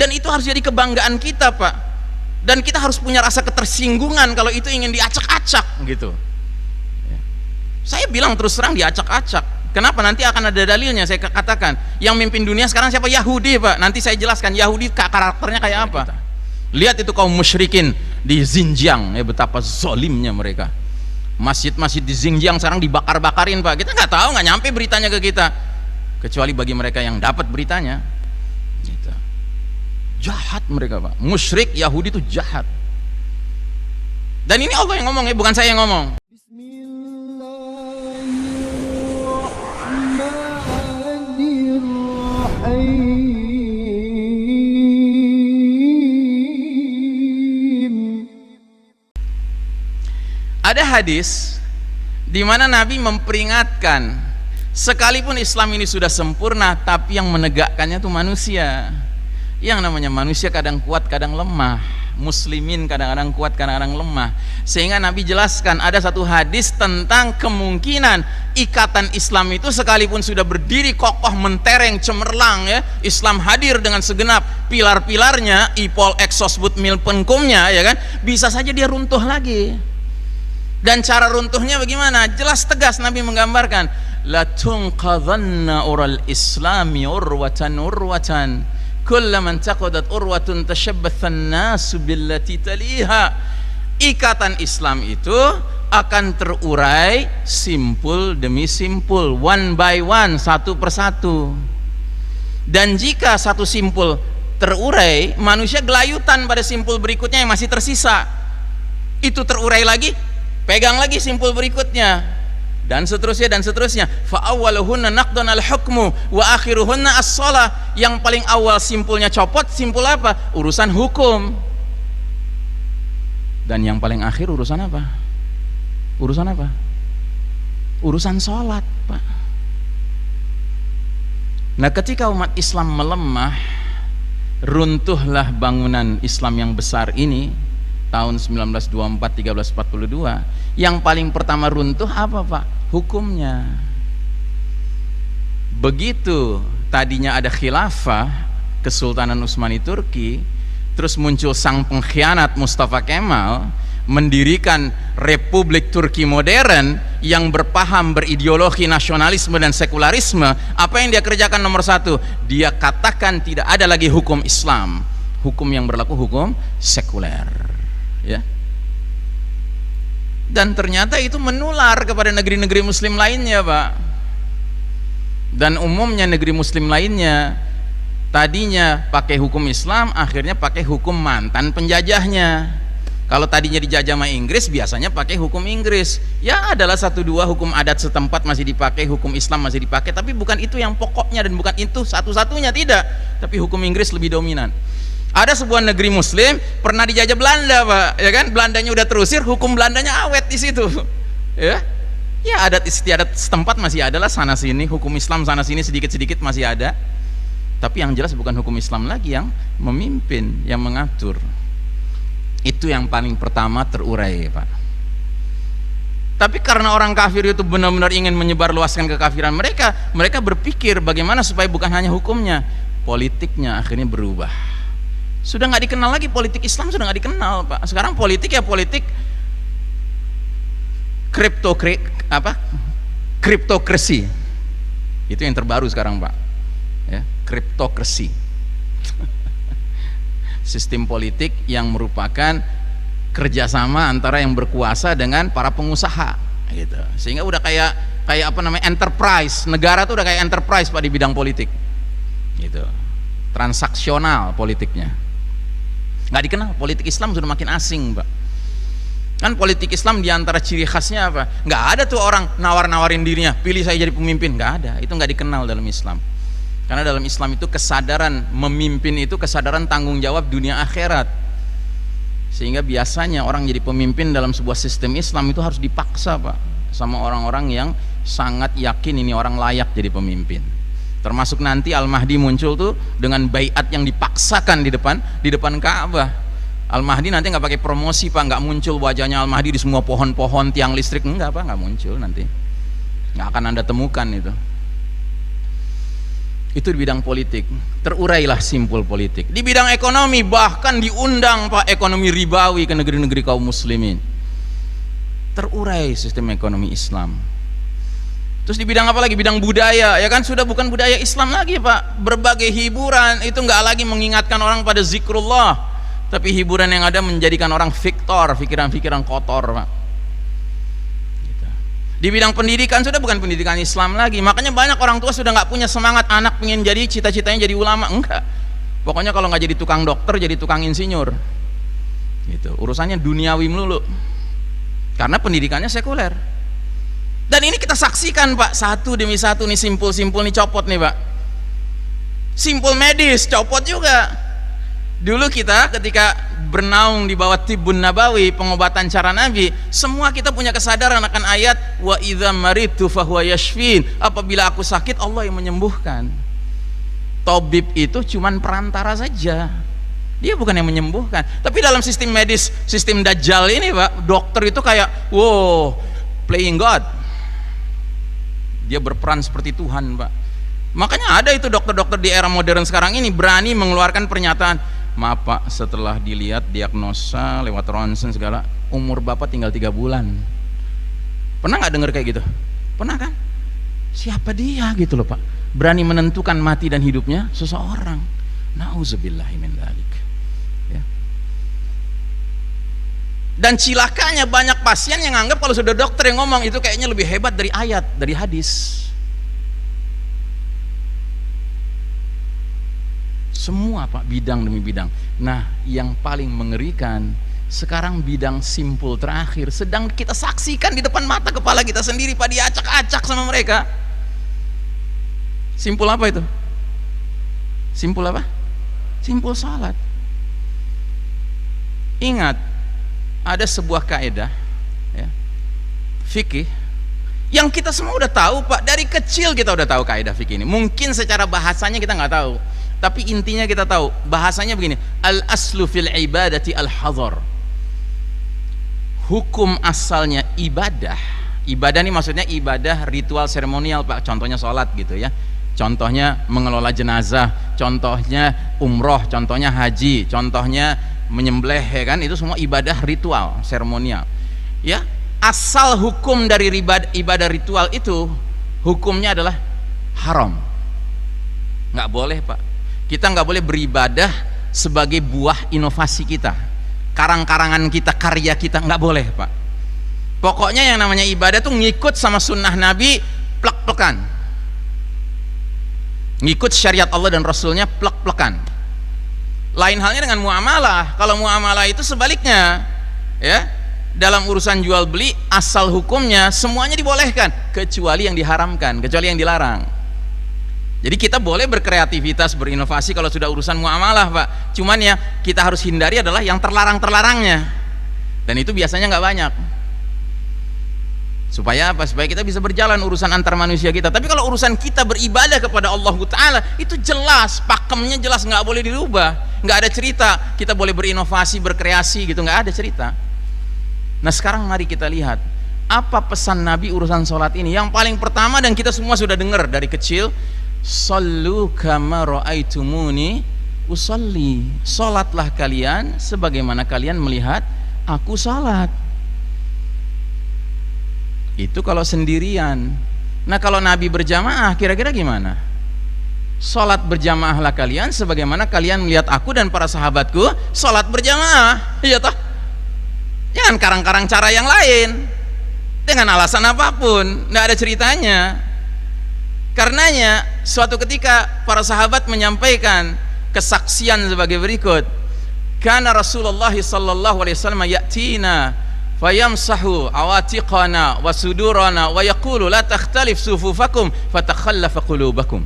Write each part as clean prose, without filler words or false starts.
Dan itu harus jadi kebanggaan kita, Pak. Dan kita harus punya rasa ketersinggungan kalau itu ingin diacak-acak gitu. Saya bilang terus terang diacak-acak. Kenapa? Nanti akan ada dalilnya. Saya katakan yang mimpin dunia sekarang siapa? Yahudi, Pak. Nanti saya jelaskan Yahudi karakternya kayak apa. Lihat itu kaum musyrikin di Xinjiang, ya, betapa zolimnya mereka. Masjid-masjid di Xinjiang sekarang dibakar-bakarin, Pak. Kita nggak tahu, nggak nyampe beritanya ke kita, kecuali bagi mereka yang dapat beritanya gitu. Jahat mereka, Pak. Musyrik Yahudi itu jahat. Dan ini Allah yang ngomong, ya, bukan saya yang ngomong. Ada hadis di mana Nabi memperingatkan, sekalipun Islam ini sudah sempurna, tapi yang menegakkannya itu manusia. Yang namanya manusia kadang kuat, kadang lemah. Muslimin kadang-kadang kuat, kadang-kadang lemah. Sehingga Nabi jelaskan ada satu hadis tentang kemungkinan ikatan Islam itu sekalipun sudah berdiri kokoh, mentereng, cemerlang, ya, Islam hadir dengan segenap pilar-pilarnya, ipol, exos, but, mil, penkumnya, ya kan, bisa saja dia runtuh lagi. Dan cara runtuhnya bagaimana? Jelas tegas Nabi menggambarkan, la tunqadhanna ural islami urwatan urwatan kullaman taqadat urwatun tashabbathan nasu billati taliha. Ikatan Islam itu akan terurai simpul demi simpul, one by one, satu persatu. Dan jika satu simpul terurai, manusia gelayutan pada simpul berikutnya yang masih tersisa. Itu terurai lagi, pegang lagi simpul berikutnya, dan seterusnya dan seterusnya. Fa awwaluhunna naqdan al-hukmu wa akhiruhunna as-shalah. Yang paling awal simpulnya copot, simpul apa? Urusan hukum. Dan yang paling akhir urusan apa? Urusan apa? Urusan sholat, Pak. Nah, ketika umat Islam melemah, runtuhlah bangunan Islam yang besar ini tahun 1924 1342. Yang paling pertama runtuh apa, Pak? Hukumnya. Begitu tadinya ada khilafah Kesultanan Utsmani Turki, terus muncul sang pengkhianat Mustafa Kemal mendirikan Republik Turki modern yang berpaham berideologi nasionalisme dan sekularisme. Apa yang dia kerjakan? Nomor satu, dia katakan tidak ada lagi hukum Islam. Hukum yang berlaku hukum sekuler, ya. Dan ternyata itu menular kepada negeri-negeri muslim lainnya, Pak. Dan umumnya negeri muslim lainnya tadinya pakai hukum Islam, akhirnya pakai hukum mantan penjajahnya. Kalau tadinya dijajah sama Inggris, biasanya pakai hukum Inggris. Ya, adalah satu dua hukum adat setempat masih dipakai, hukum Islam masih dipakai, tapi bukan itu yang pokoknya dan bukan itu satu-satunya, tidak. Tapi hukum Inggris lebih dominan. Ada sebuah negeri muslim pernah dijajah Belanda, Pak, ya kan? Belandanya udah terusir, hukum Belandanya awet di situ. Ya. Ya, adat istiadat setempat masih ada lah sana sini, hukum Islam sana sini sedikit-sedikit masih ada. Tapi yang jelas bukan hukum Islam lagi yang memimpin, yang mengatur. Itu yang paling pertama terurai, Pak. Tapi karena orang kafir itu benar-benar ingin menyebarluaskan kekafiran mereka, mereka berpikir bagaimana supaya bukan hanya hukumnya, politiknya akhirnya berubah. Sudah nggak dikenal lagi politik Islam, sudah nggak dikenal, Pak. Sekarang politik ya politik kriptokrasi. Itu yang terbaru sekarang, Pak. Ya, kriptokrasi. Sistem politik yang merupakan kerjasama antara yang berkuasa dengan para pengusaha, gitu. Sehingga udah kayak apa namanya, enterprise. Negara tuh udah kayak enterprise, Pak, di bidang politik, gitu. Transaksional politiknya. Nggak dikenal. Politik Islam sudah makin asing, Pak. Kan politik Islam diantara ciri khasnya apa? Nggak ada tuh orang nawar-nawarin dirinya, pilih saya jadi pemimpin. Nggak ada. Itu nggak dikenal dalam Islam. Karena dalam Islam itu kesadaran memimpin itu kesadaran tanggung jawab dunia akhirat. Sehingga biasanya orang jadi pemimpin dalam sebuah sistem Islam itu harus dipaksa, Pak, sama orang-orang yang sangat yakin ini orang layak jadi pemimpin. Termasuk nanti Al-Mahdi muncul tuh dengan baiat yang dipaksakan di depan Ka'bah. Al-Mahdi nanti nggak pakai promosi, Pak, nggak muncul wajahnya Al-Mahdi di semua pohon-pohon, tiang listrik, enggak, Pak, nggak muncul nanti. Nggak akan Anda temukan itu. Itu di bidang politik. Terurailah simpul politik. Di bidang ekonomi bahkan diundang Pak ekonomi ribawi ke negeri-negeri kaum muslimin. Terurai sistem ekonomi Islam. Terus di bidang apa lagi? Bidang budaya, ya kan, sudah bukan budaya Islam lagi Pak. Berbagai hiburan itu nggak lagi mengingatkan orang pada zikrullah, tapi hiburan yang ada menjadikan orang fiktor, pikiran-pikiran kotor Pak. Di bidang pendidikan sudah bukan pendidikan Islam lagi. Makanya banyak orang tua sudah nggak punya semangat anak pengen jadi cita-citanya jadi ulama, enggak. Pokoknya kalau nggak jadi tukang dokter jadi tukang insinyur. Gitu. Urusannya duniawi melulu. Karena pendidikannya sekuler. Dan ini kita saksikan Pak, satu demi satu nih, simpul-simpul nih copot nih Pak. Simpul medis copot juga. Dulu kita ketika bernaung di bawah Tibbun Nabawi, pengobatan cara Nabi, semua kita punya kesadaran akan ayat wa idza maritu fahuwa yashfin, apabila aku sakit Allah yang menyembuhkan. Tabib itu cuman perantara saja, dia bukan yang menyembuhkan. Tapi dalam sistem medis, sistem Dajjal ini Pak, dokter itu kayak wow, playing God, dia berperan seperti Tuhan Pak. Makanya ada itu dokter-dokter di era modern sekarang ini berani mengeluarkan pernyataan, maaf Pak, setelah dilihat diagnosa lewat ronsen segala, umur Bapak tinggal 3 bulan. Pernah nggak dengar kayak gitu? Pernah kan? Siapa dia gitu loh Pak, berani menentukan mati dan hidupnya seseorang. Nauzubillahi min dzalik. Ya. Dan cilakanya banyak pasien yang anggap kalau sudah dokter yang ngomong itu kayaknya lebih hebat dari ayat, dari hadis. Semua Pak, bidang demi bidang. Nah, yang paling mengerikan sekarang bidang simpul terakhir sedang kita saksikan di depan mata kepala kita sendiri Pak, diacak-acak sama mereka. Simpul apa itu? Simpul apa? Simpul salat. Ingat, ada sebuah kaidah ya, fikih yang kita semua udah tahu Pak, dari kecil kita udah tahu kaidah fikih ini. Mungkin secara bahasanya kita nggak tahu, tapi intinya kita tahu. Bahasanya begini, al aslu fil ibadati al hadhar. Hukum asalnya ibadah. Ibadah ini maksudnya ibadah ritual seremonial Pak, contohnya sholat gitu ya, contohnya mengelola jenazah, contohnya umroh, contohnya haji, contohnya menyembelih, ya kan, itu semua ibadah ritual seremonial ya. Asal hukum dari ibadah ritual itu hukumnya adalah haram, nggak boleh Pak. Kita nggak boleh beribadah sebagai buah inovasi kita, karang-karangan kita, karya kita, nggak boleh Pak. Pokoknya yang namanya ibadah tuh ngikut sama sunnah Nabi, plek-plekan, ngikut syariat Allah dan Rasulnya, plek-plekan. Lain halnya dengan muamalah. Kalau muamalah itu sebaliknya ya, dalam urusan jual beli asal hukumnya semuanya dibolehkan kecuali yang diharamkan, kecuali yang dilarang. Jadi kita boleh berkreativitas, berinovasi kalau sudah urusan muamalah Pak, cuman ya kita harus hindari adalah yang terlarang-terlarangnya, dan itu biasanya nggak banyak. Supaya apa? Supaya kita bisa berjalan urusan antar manusia kita. Tapi kalau urusan kita beribadah kepada Allah Ta'ala, itu jelas, pakemnya jelas, nggak boleh dirubah, nggak ada cerita kita boleh berinovasi, berkreasi gitu, nggak ada cerita. Nah sekarang mari kita lihat apa pesan Nabi urusan sholat ini. Yang paling pertama, dan kita semua sudah dengar dari kecil, sallu kama ra'aitumuni usalli, sholatlah kalian sebagaimana kalian melihat aku sholat. Itu kalau sendirian. Nah kalau Nabi berjamaah kira-kira gimana? Sholat berjamaahlah kalian sebagaimana kalian melihat aku dan para sahabatku sholat berjamaah, iya toh? Jangan karang-karang cara yang lain dengan alasan apapun, nggak ada ceritanya. Karenanya suatu ketika para sahabat menyampaikan kesaksian sebagai berikut, kana Rasulullah sallallahu alaihi wasallam ya'tina fayamsahu awatiqana wa sudurana wa yaqulu la takhtalif sufufakum fatakhallafa qulubakum.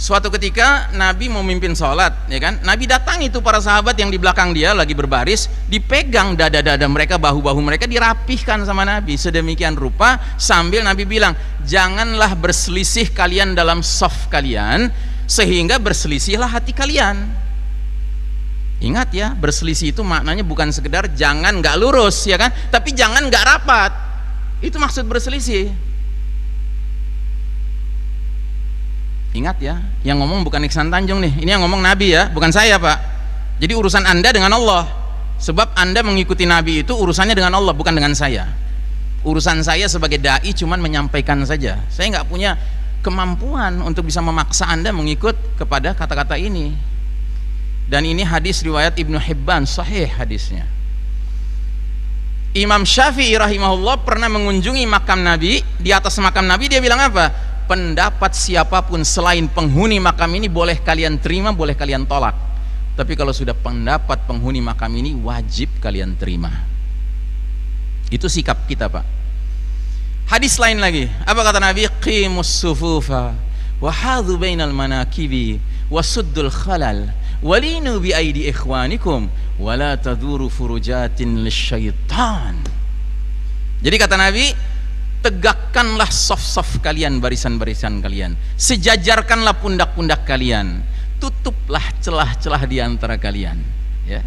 Suatu ketika Nabi mau memimpin sholat, ya kan, Nabi datang itu para sahabat yang di belakang dia lagi berbaris, dipegang dada-dada mereka, bahu-bahu mereka dirapihkan sama Nabi sedemikian rupa, sambil Nabi bilang, janganlah berselisih kalian dalam shaf kalian sehingga berselisihlah hati kalian. Ingat ya, berselisih itu maknanya bukan sekedar jangan nggak lurus, ya kan, tapi jangan nggak rapat. Itu maksud berselisih. Ingat ya, yang ngomong bukan Iksan Tanjung nih, ini yang ngomong Nabi ya, bukan saya Pak. Jadi urusan Anda dengan Allah, sebab Anda mengikuti Nabi itu urusannya dengan Allah, bukan dengan saya. Urusan saya sebagai dai cuman menyampaikan saja. Saya nggak punya kemampuan untuk bisa memaksa Anda mengikut kepada kata-kata ini. Dan ini hadis riwayat Ibnu Hibban, sahih hadisnya. Imam Syafi'i rahimahullah pernah mengunjungi makam Nabi. Di atas makam Nabi dia bilang apa? Pendapat siapapun selain penghuni makam ini boleh kalian terima, boleh kalian tolak. Tapi kalau sudah pendapat penghuni makam ini, wajib kalian terima. Itu sikap kita Pak. Hadis lain lagi, apa kata Nabi? Qimus sufufa wa hadhu bainal manakibi wa suddul khalal walinu bi aidi ikhwanikum wala taduru furujatin lisyaitan. Jadi kata Nabi, tegakkanlah saf-saf kalian, barisan-barisan kalian, sejajarkanlah pundak-pundak kalian, tutuplah celah-celah di antara kalian, ya.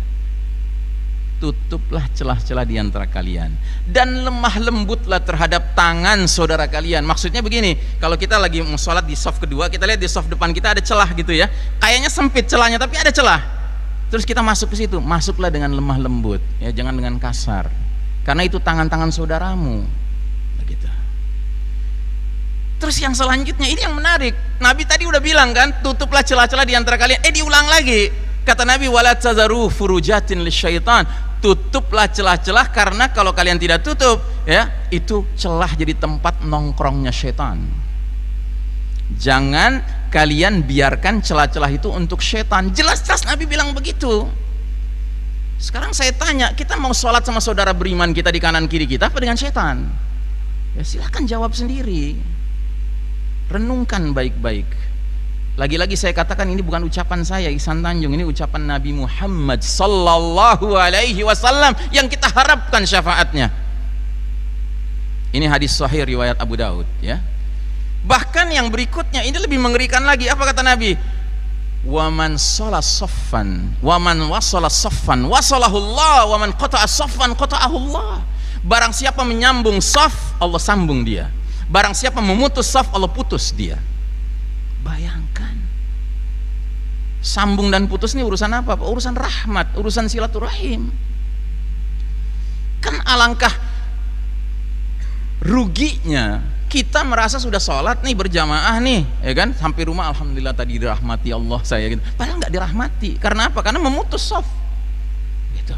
Tutuplah celah-celah di antara kalian dan lemah lembutlah terhadap tangan saudara kalian. Maksudnya begini, kalau kita lagi mau sholat di saf kedua, kita lihat di saf depan kita ada celah gitu ya, kayaknya sempit celahnya tapi ada celah, terus kita masuk ke situ, masuklah dengan lemah lembut ya, jangan dengan kasar, karena itu tangan-tangan saudaramu begitu. Terus yang selanjutnya ini yang menarik, Nabi tadi udah bilang kan, tutuplah celah-celah di antara kalian, diulang lagi, kata Nabi, wala tazaru furujatin lisyaitan, tutuplah celah-celah karena kalau kalian tidak tutup ya, itu celah jadi tempat nongkrongnya syaitan. Jangan kalian biarkan celah-celah itu untuk syaitan. Jelas-jelas Nabi bilang begitu. Sekarang saya tanya, kita mau sholat sama saudara beriman kita di kanan kiri kita apa dengan syaitan? Ya silahkan jawab sendiri, renungkan baik-baik. Lagi-lagi saya katakan ini bukan ucapan saya Iksan Tanjung, ini ucapan Nabi Muhammad sallallahu alaihi wasallam yang kita harapkan syafaatnya. Ini hadis sahih riwayat Abu Daud ya. Bahkan yang berikutnya ini lebih mengerikan lagi. Apa kata Nabi? Waman sholat saffan waman wasala saffan wasalahullah waman qata'a saffan qata'ahullah. Barang siapa menyambung saf, Allah sambung dia. Barang siapa memutus saf, Allah putus dia. Bayangkan, sambung dan putus ini urusan apa? Urusan rahmat, urusan silaturahim. Kan alangkah ruginya kita merasa sudah sholat nih berjamaah nih, ya kan? Sampai rumah alhamdulillah tadi dirahmati Allah saya gitu. Padahal nggak dirahmati. Karena apa? Karena memutus shaf. Gitu.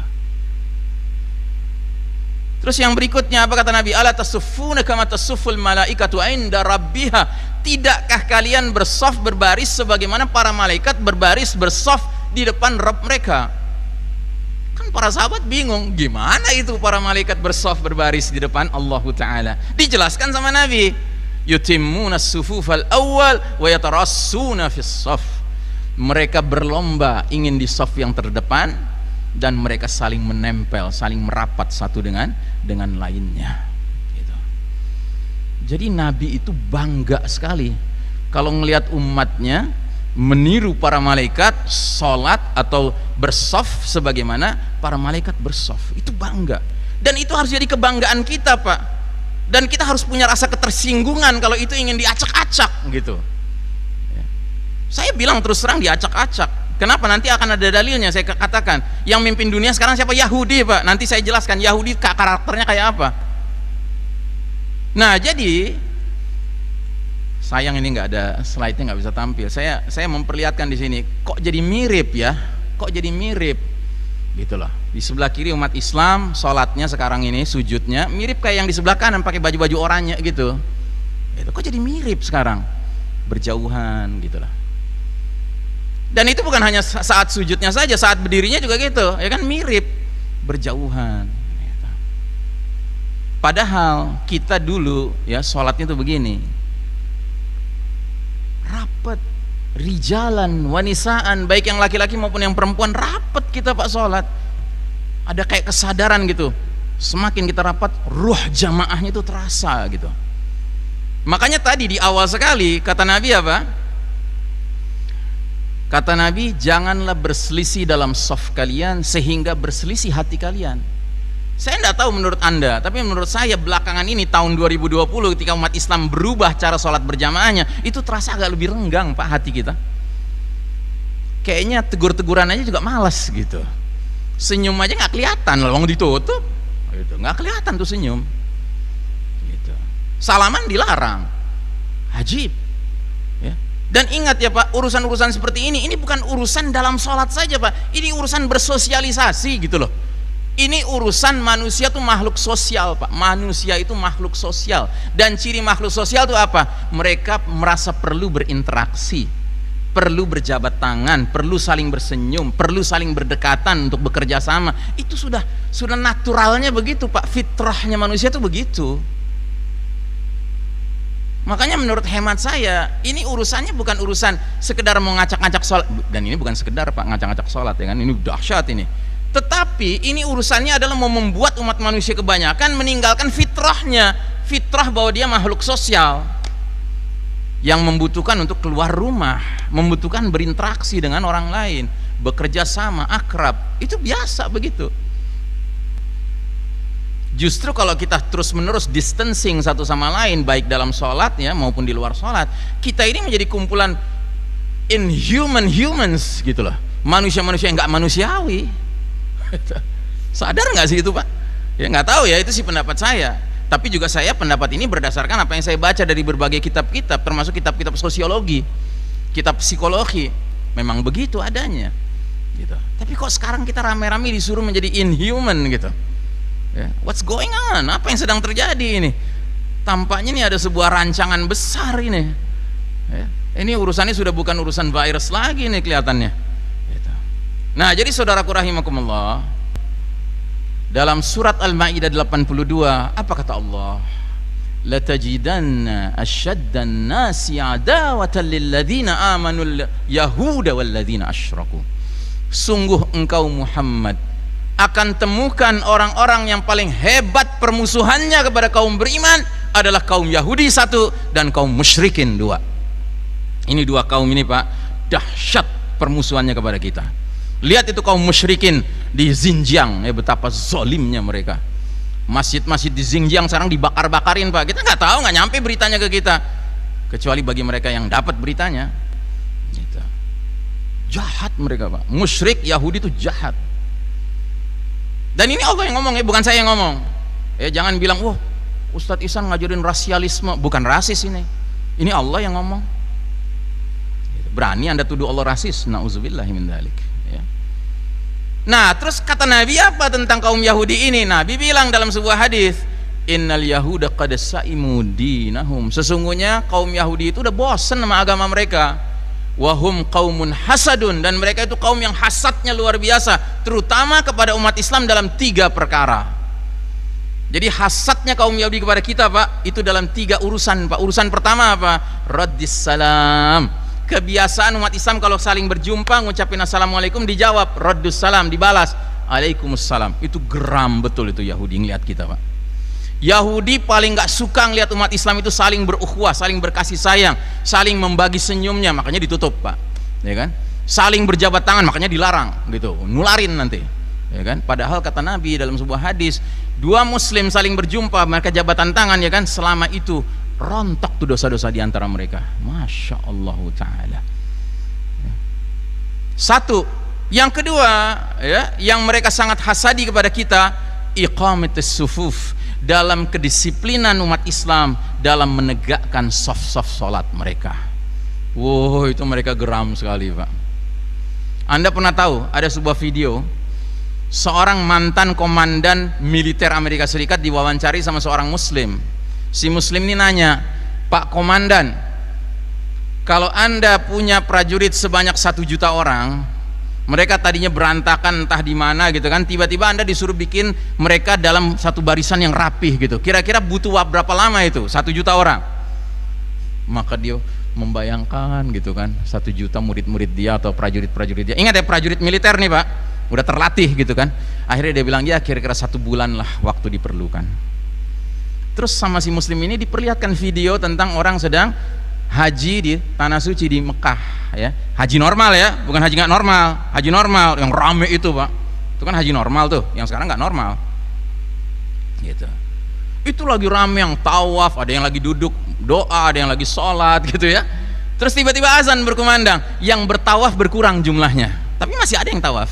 Terus yang berikutnya apa kata Nabi? Ala tasuffuna kama tasufful malaikatu inda rabbiha. Tidakkah kalian bersaf berbaris sebagaimana para malaikat berbaris bersaf di depan Rabb mereka? Kan para sahabat bingung, gimana itu para malaikat bersaf berbaris di depan Allah Ta'ala? Dijelaskan sama Nabi, yutimmuna as-sufufal awwal wa yatarassuna fis saf. Mereka berlomba ingin di saf yang terdepan dan mereka saling menempel, saling merapat satu dengan lainnya. Jadi Nabi itu bangga sekali kalau ngelihat umatnya meniru para malaikat sholat atau bersaf sebagaimana para malaikat bersaf. Itu bangga, dan itu harus jadi kebanggaan kita Pak. Dan kita harus punya rasa ketersinggungan kalau itu ingin diacak-acak gitu ya. Saya bilang terus terang diacak-acak. Kenapa? Nanti akan ada dalilnya. Saya katakan yang mimpin dunia sekarang siapa? Yahudi Pak. Nanti saya jelaskan Yahudi karakternya kayak apa. Nah jadi sayang ini nggak ada slide-nya, nggak bisa tampil. Saya memperlihatkan di sini. Kok jadi mirip ya? Kok jadi mirip? Gitu loh. Di sebelah kiri umat Islam, sholatnya sekarang ini sujudnya mirip kayak yang di sebelah kanan pakai baju-baju oranye gitu. Itu kok jadi mirip sekarang? Berjauhan gitu lah. Dan itu bukan hanya saat sujudnya saja, saat berdirinya juga gitu, ya kan mirip, berjauhan. Padahal kita dulu ya sholatnya tuh begini, rapet, rijalan, wanisaan, baik yang laki-laki maupun yang perempuan, rapet kita Pak sholat. Ada kayak kesadaran gitu, semakin kita rapat, ruh jamaahnya itu terasa gitu. Makanya tadi di awal sekali kata Nabi apa? Kata Nabi, janganlah berselisih dalam shaf kalian sehingga berselisih hati kalian. Saya tidak tahu menurut Anda, tapi menurut saya belakangan ini tahun 2020 ketika umat Islam berubah cara sholat berjamaahnya, itu terasa agak lebih renggang Pak hati kita. Kayaknya tegur-teguran aja juga malas gitu. Senyum aja nggak kelihatan, lawang ditutup, gitu. Nggak kelihatan tuh senyum. Gitu. Salaman dilarang, ajib. Ya. Dan ingat ya Pak, urusan-urusan seperti ini bukan urusan dalam sholat saja Pak, ini urusan bersosialisasi gitu loh. Ini urusan manusia tuh makhluk sosial Pak. Manusia itu makhluk sosial. Dan ciri makhluk sosial itu apa? Mereka merasa perlu berinteraksi, perlu berjabat tangan, perlu saling bersenyum, perlu saling berdekatan untuk bekerja sama. Itu sudah naturalnya begitu Pak. Fitrahnya manusia itu begitu. Makanya menurut hemat saya, ini urusannya bukan urusan sekedar mau ngacak-ngacak sholat. Dan ini bukan sekedar Pak ngacak-ngacak sholat ya kan. Ini dahsyat ini. Tetapi ini urusannya adalah mau membuat umat manusia kebanyakan meninggalkan fitrahnya, fitrah bahwa dia makhluk sosial yang membutuhkan untuk keluar rumah, membutuhkan berinteraksi dengan orang lain, bekerja sama, akrab. Itu biasa begitu. Justru kalau kita terus-menerus distancing satu sama lain, baik dalam sholat ya maupun di luar sholat, kita ini menjadi kumpulan inhuman humans gitu loh, manusia-manusia yang nggak manusiawi. Sadar nggak sih itu Pak? Ya nggak tahu ya, itu sih pendapat saya. Tapi juga saya pendapat ini berdasarkan apa yang saya baca dari berbagai kitab-kitab, termasuk kitab-kitab sosiologi, kitab psikologi. Memang begitu adanya. Gitu. Tapi kok sekarang kita rame-rame disuruh menjadi inhuman gitu? Ya, what's going on? Apa yang sedang terjadi ini? Tampaknya ini ada sebuah rancangan besar ini. Ya, ini urusannya sudah bukan urusan virus lagi nih kelihatannya. Nah, jadi saudaraku rahimakumullah, dalam surat Al-Maidah 82, apa kata Allah? La tajidanna asyaddan nasi adawatan lilladzina amanu yahuda walladzina asyraku. Sungguh engkau Muhammad akan temukan orang-orang yang paling hebat permusuhannya kepada kaum beriman adalah kaum Yahudi satu dan kaum musyrikin dua. Ini dua kaum ini Pak, dahsyat permusuhannya kepada kita. Lihat itu kaum musyrikin di Xinjiang, ya betapa zolimnya mereka. Masjid-masjid di Xinjiang sekarang dibakar-bakarin Pak. Kita nggak tahu, nggak nyampe beritanya ke kita, kecuali bagi mereka yang dapat beritanya. Gitu. Jahat mereka Pak. Musyrik Yahudi itu jahat. Dan ini Allah yang ngomong ya, bukan saya yang ngomong. Ya jangan bilang, wah Ustadz Ihsan ngajarin rasialisme. Bukan rasis ini. Ini Allah yang ngomong. Berani Anda tuduh Allah rasis? Nauzubillahi min dzalik. Ya. Nah, terus kata Nabi apa tentang kaum Yahudi ini? Nabi bilang dalam sebuah hadis, innal yahuda qad saimu dinahum. Sesungguhnya kaum Yahudi itu udah bosan sama agama mereka. Wahum qaumun hasadun, dan mereka itu kaum yang hasadnya luar biasa, terutama kepada umat Islam dalam 3 perkara. Jadi hasadnya kaum Yahudi kepada kita Pak, itu dalam 3 urusan Pak. Urusan pertama apa? Raddis salam. Kebiasaan umat Islam kalau saling berjumpa ngucapin assalamualaikum, dijawab raddus salam, dibalas alaikumussalam. Itu geram betul itu Yahudi ngeliat kita Pak. Yahudi paling gak suka ngeliat umat Islam itu saling berukhuwah, saling berkasih sayang, saling membagi senyumnya, makanya ditutup Pak, ya kan? Saling berjabat tangan, makanya dilarang gitu, nularin nanti, ya kan? Padahal kata Nabi dalam sebuah hadis, 2 muslim saling berjumpa, mereka jabatan tangan, ya kan? Selama itu rontok tuh dosa-dosa di antara mereka. Masya Allah Ta'ala. Satu. Yang kedua ya, yang mereka sangat hasadi kepada kita, iqamatus sufuf, dalam kedisiplinan umat Islam dalam menegakkan saf-saf salat mereka. Wow, itu mereka geram sekali Pak. Anda pernah tahu ada sebuah video seorang mantan komandan militer Amerika Serikat diwawancari sama seorang muslim. Si muslim ini nanya, Pak Komandan, kalau Anda punya prajurit sebanyak 1 juta orang, mereka tadinya berantakan entah di mana gitu kan, tiba-tiba Anda disuruh bikin mereka dalam satu barisan yang rapih gitu, kira-kira butuh berapa lama itu 1 juta orang? Maka dia membayangkan gitu kan, 1 juta murid-murid dia atau prajurit-prajurit dia. Ingat ya, prajurit militer nih Pak, udah terlatih gitu kan. Akhirnya dia bilang, ya kira-kira 1 bulan lah waktu diperlukan. Terus sama si muslim ini diperlihatkan video tentang orang sedang haji di tanah suci di Mekah ya. Haji normal ya, bukan haji nggak normal. Haji normal yang rame itu Pak, itu kan haji normal tuh, yang sekarang nggak normal gitu. Itu lagi rame yang tawaf, ada yang lagi duduk doa, ada yang lagi sholat gitu ya. Terus tiba-tiba azan berkumandang, yang bertawaf berkurang jumlahnya, tapi masih ada yang tawaf.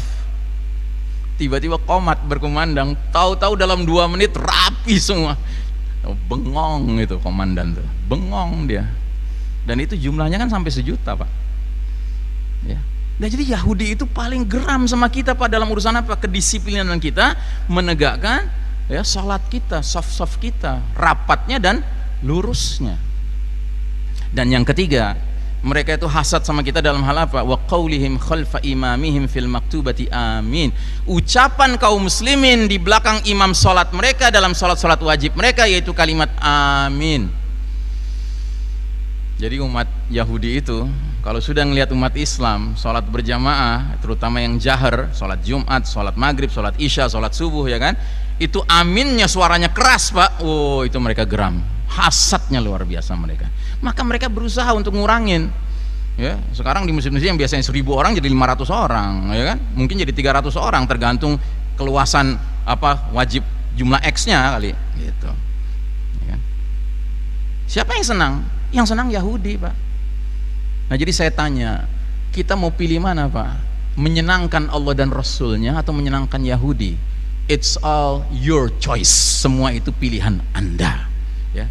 Tiba-tiba qomat berkumandang, tahu-tahu dalam 2 menit rapi semua. Bengong itu komandan tuh, bengong dia. Dan itu jumlahnya kan sampai 1 juta, Pak. Ya. Nah, jadi Yahudi itu paling geram sama kita, Pak, dalam urusan apa? Kedisiplinan kita menegakkan ya salat kita, saf-saf kita, rapatnya dan lurusnya. Dan yang ketiga, mereka itu hasad sama kita dalam hal apa? Wa qaulihim khalfa imamihim fil maktubati amin. Ucapan kaum muslimin di belakang imam salat mereka dalam salat-salat wajib mereka yaitu kalimat amin. Jadi umat Yahudi itu kalau sudah melihat umat Islam salat berjamaah, terutama yang jahar, salat Jumat, salat maghrib, salat isya, salat subuh, ya kan, itu aminnya suaranya keras, Pak. Oh, itu mereka geram, hasadnya luar biasa mereka. Maka mereka berusaha untuk ngurangin. Ya, sekarang di masjid-masjid yang biasanya 1000 orang jadi 500 orang, ya kan? Mungkin jadi 300 orang tergantung keluasan apa wajib jumlah X-nya kali, gitu. Ya kan? Siapa yang senang? Yang senang Yahudi, Pak. Nah, jadi saya tanya, kita mau pilih mana, Pak? Menyenangkan Allah dan Rasulnya atau menyenangkan Yahudi? It's all your choice. Semua itu pilihan Anda. Ya.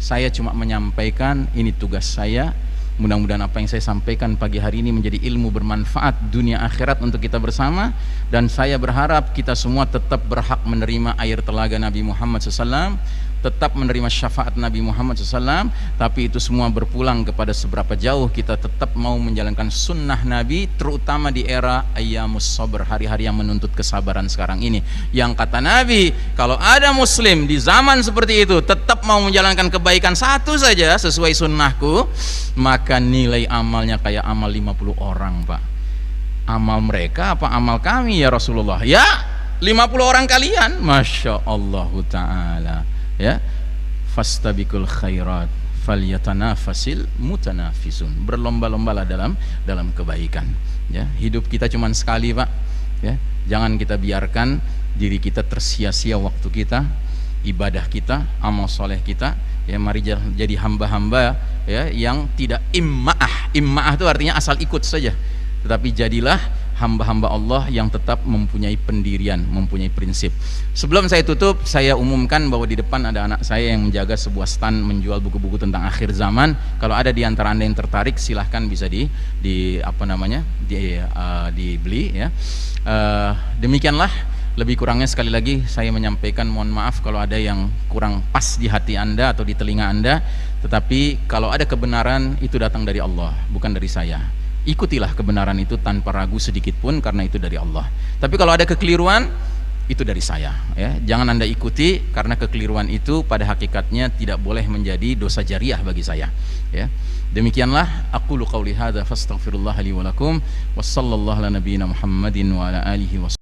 Saya cuma menyampaikan, ini tugas saya. Mudah-mudahan apa yang saya sampaikan pagi hari ini menjadi ilmu bermanfaat dunia akhirat untuk kita bersama. Dan saya berharap kita semua tetap berhak menerima air telaga Nabi Muhammad SAW, tetap menerima syafaat Nabi Muhammad SAW. Tapi itu semua berpulang kepada seberapa jauh kita tetap mau menjalankan sunnah Nabi, terutama di era ayyamus sabr, hari-hari yang menuntut kesabaran sekarang ini. Yang kata Nabi, kalau ada muslim di zaman seperti itu tetap mau menjalankan kebaikan satu saja sesuai sunnahku, maka nilai amalnya kayak amal 50 orang, Pak. Amal mereka apa amal kami ya Rasulullah? Ya 50 orang kalian, Masya Allah Ta'ala. Ya, fastabikul khairat falyatanafasil mutanafisun. Berlomba-lombalah dalam kebaikan. Ya, hidup kita cuma sekali, Pak. Ya, jangan kita biarkan diri kita tersia-sia waktu kita, ibadah kita, amal soleh kita. Ya, mari jadi hamba-hamba ya yang tidak imma'ah. Imma'ah itu artinya asal ikut saja. Tetapi jadilah hamba-hamba Allah yang tetap mempunyai pendirian, mempunyai prinsip. Sebelum saya tutup, saya umumkan bahwa di depan ada anak saya yang menjaga sebuah stand menjual buku-buku tentang akhir zaman. Kalau ada di antara Anda yang tertarik, silahkan bisa dibeli ya. Demikianlah. Lebih kurangnya sekali lagi saya menyampaikan, mohon maaf kalau ada yang kurang pas di hati Anda atau di telinga Anda. Tetapi kalau ada kebenaran itu datang dari Allah, bukan dari saya. Ikutilah kebenaran itu tanpa ragu sedikit pun, karena itu dari Allah. Tapi kalau ada kekeliruan, itu dari saya ya. Jangan Anda ikuti, karena kekeliruan itu pada hakikatnya tidak boleh menjadi dosa jariah bagi saya ya. Demikianlah aqulu qauli hadza fastaghfirullah li wa lakum wa sallallahu ala nabiyyina Muhammadin wa ala alihi wa